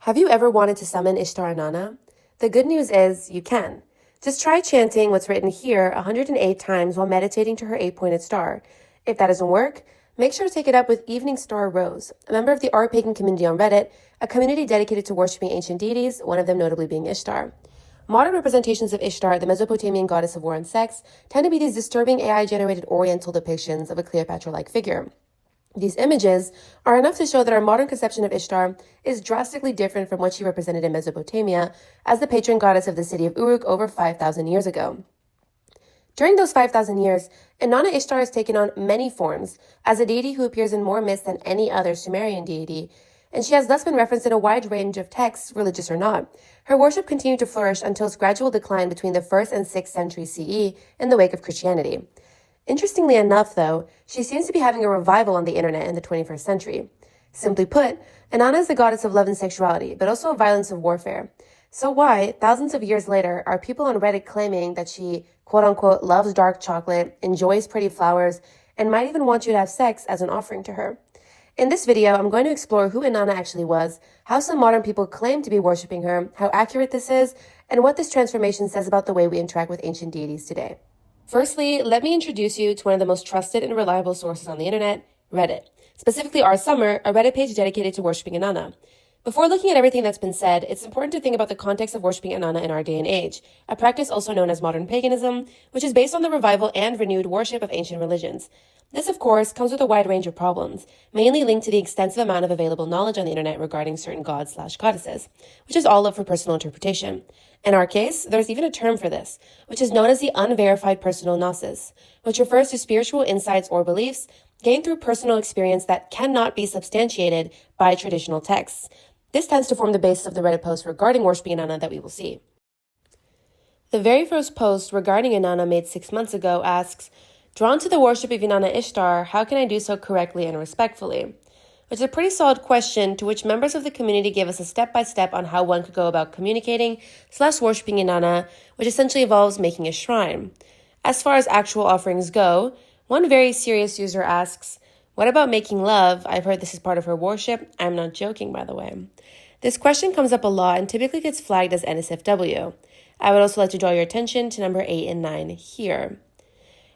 Have you ever wanted to summon Ishtar Inanna? The good news is you can. Just try chanting what's written here 108 times while meditating to her 8-pointed star. If that doesn't work, make sure to take it up with Evening Star Rose, a member of the Art Pagan community on Reddit, a community dedicated to worshiping ancient deities, one of them notably being Ishtar. Modern representations of Ishtar, the Mesopotamian goddess of war and sex, tend to be these disturbing AI-generated oriental depictions of a Cleopatra-like figure. These images are enough to show that our modern conception of Ishtar is drastically different from what she represented in Mesopotamia as the patron goddess of the city of Uruk over 5,000 years ago. During those 5,000 years, Inanna Ishtar has taken on many forms as a deity who appears in more myths than any other Sumerian deity, and she has thus been referenced in a wide range of texts, religious or not. Her worship continued to flourish until its gradual decline between the 1st and 6th century CE in the wake of Christianity. Interestingly enough, though, she seems to be having a revival on the internet in the 21st century. Simply put, Inanna is the goddess of love and sexuality, but also of violence and warfare. So why, thousands of years later, are people on Reddit claiming that she, quote-unquote, loves dark chocolate, enjoys pretty flowers, and might even want you to have sex as an offering to her? In this video, I'm going to explore who Inanna actually was, how some modern people claim to be worshipping her, how accurate this is, and what this transformation says about the way we interact with ancient deities today. Firstly, let me introduce you to one of the most trusted and reliable sources on the internet, Reddit. Specifically, Our Summer, a Reddit page dedicated to worshipping Inanna. Before looking at everything that's been said, it's important to think about the context of worshipping Inanna in our day and age, a practice also known as modern paganism, which is based on the revival and renewed worship of ancient religions. This, of course, comes with a wide range of problems, mainly linked to the extensive amount of available knowledge on the internet regarding certain gods/goddesses, which is all up for personal interpretation. In our case, there's even a term for this, which is known as the unverified personal gnosis, which refers to spiritual insights or beliefs gained through personal experience that cannot be substantiated by traditional texts. This tends to form the basis of the Reddit post regarding worshipping Inanna that we will see. The very first post regarding Inanna made 6 months ago asks, "Drawn to the worship of Inanna Ishtar, how can I do so correctly and respectfully?" Which is a pretty solid question to which members of the community gave us a step-by-step on how one could go about communicating/worshipping Inanna, which essentially involves making a shrine. As far as actual offerings go, one very serious user asks, "What about making love? I've heard this is part of her worship." I'm not joking, by the way. This question comes up a lot and typically gets flagged as NSFW. I would also like to draw your attention to number 8 and 9 here.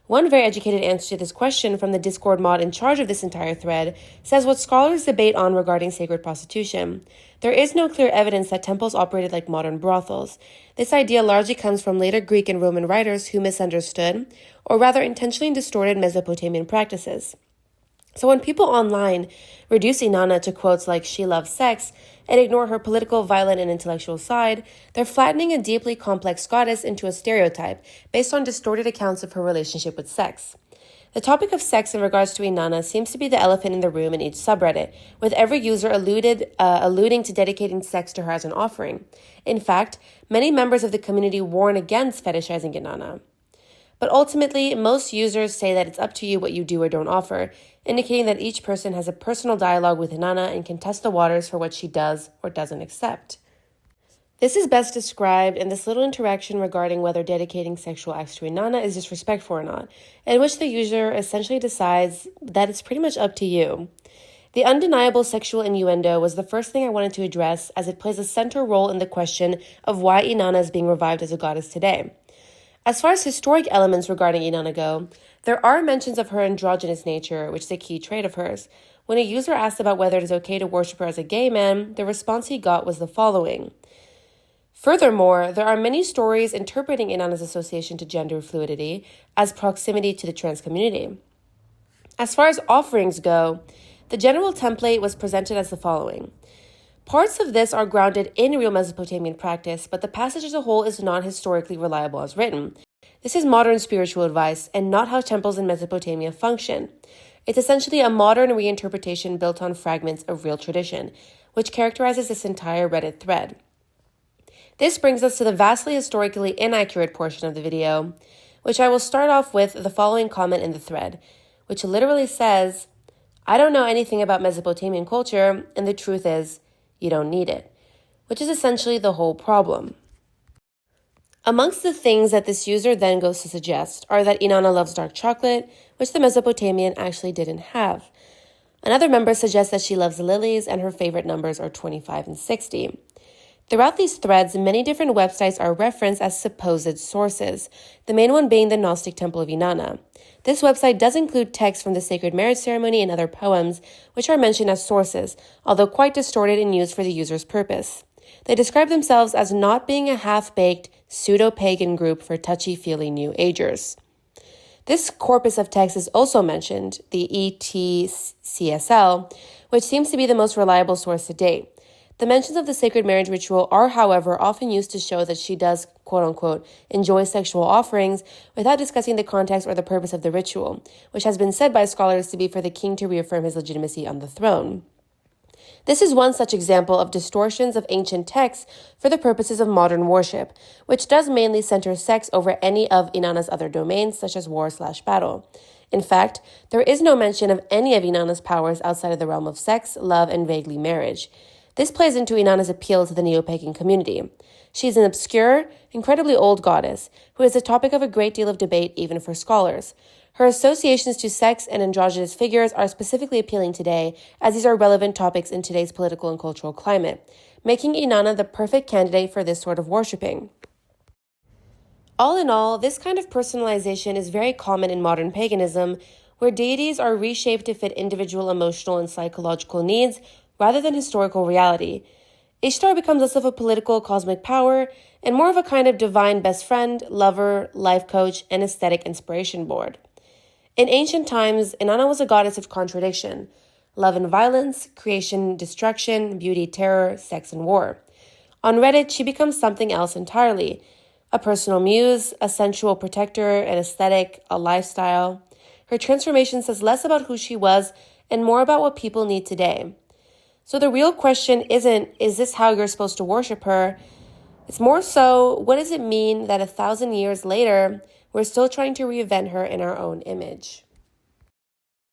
One very educated answer to this question from the Discord mod in charge of this entire thread says what scholars debate on regarding sacred prostitution. There is no clear evidence that temples operated like modern brothels. This idea largely comes from later Greek and Roman writers who misunderstood, or rather intentionally distorted Mesopotamian practices. So when people online reduce Inanna to quotes like "she loves sex" and ignore her political, violent, and intellectual side, they're flattening a deeply complex goddess into a stereotype based on distorted accounts of her relationship with sex. The topic of sex in regards to Inanna seems to be the elephant in the room in each subreddit, with every user alluding to dedicating sex to her as an offering. In fact, many members of the community warn against fetishizing Inanna. But ultimately, most users say that it's up to you what you do or don't offer, indicating that each person has a personal dialogue with Inanna and can test the waters for what she does or doesn't accept. This is best described in this little interaction regarding whether dedicating sexual acts to Inanna is disrespectful or not, in which the user essentially decides that it's pretty much up to you. The undeniable sexual innuendo was the first thing I wanted to address, as it plays a central role in the question of why Inanna is being revived as a goddess today. As far as historic elements regarding Inanna go, there are mentions of her androgynous nature, which is a key trait of hers. When a user asked about whether it is okay to worship her as a gay man, the response he got was the following. Furthermore, there are many stories interpreting Inanna's association to gender fluidity as proximity to the trans community. As far as offerings go, the general template was presented as the following. Parts of this are grounded in real Mesopotamian practice, but the passage as a whole is not historically reliable as written. This is modern spiritual advice and not how temples in Mesopotamia function. It's essentially a modern reinterpretation built on fragments of real tradition, which characterizes this entire Reddit thread. This brings us to the vastly historically inaccurate portion of the video, which I will start off with the following comment in the thread, which literally says, "I don't know anything about Mesopotamian culture, and the truth is, you don't need it," which is essentially the whole problem. Amongst the things that this user then goes to suggest are that Inanna loves dark chocolate, which the Mesopotamian actually didn't have. Another member suggests that she loves lilies and her favorite numbers are 25 and 60. Throughout these threads, many different websites are referenced as supposed sources, the main one being the Gnostic Temple of Inanna. This website does include texts from the sacred marriage ceremony and other poems, which are mentioned as sources, although quite distorted and used for the user's purpose. They describe themselves as not being a half-baked, pseudo-pagan group for touchy-feely New Agers. This corpus of text is also mentioned, the ETCSL, which seems to be the most reliable source to date. The mentions of the sacred marriage ritual are, however, often used to show that she does, quote-unquote, enjoy sexual offerings without discussing the context or the purpose of the ritual, which has been said by scholars to be for the king to reaffirm his legitimacy on the throne. This is one such example of distortions of ancient texts for the purposes of modern worship, which does mainly center sex over any of Inanna's other domains, such as war/battle. In fact, there is no mention of any of Inanna's powers outside of the realm of sex, love, and vaguely marriage. This plays into Inanna's appeal to the neo-pagan community. She is an obscure, incredibly old goddess who is the topic of a great deal of debate even for scholars. Her associations to sex and androgynous figures are specifically appealing today, as these are relevant topics in today's political and cultural climate, making Inanna the perfect candidate for this sort of worshipping. All in all, this kind of personalization is very common in modern paganism, where deities are reshaped to fit individual emotional and psychological needs rather than historical reality. Ishtar becomes less of a political cosmic power and more of a kind of divine best friend, lover, life coach, and aesthetic inspiration board. In ancient times, Inanna was a goddess of contradiction: love and violence, creation, destruction, beauty, terror, sex, and war. On Reddit, she becomes something else entirely: a personal muse, a sensual protector, an aesthetic, a lifestyle. Her transformation says less about who she was and more about what people need today. So the real question isn't, is this how you're supposed to worship her? It's more so, what does it mean that 1,000 years later, we're still trying to reinvent her in our own image?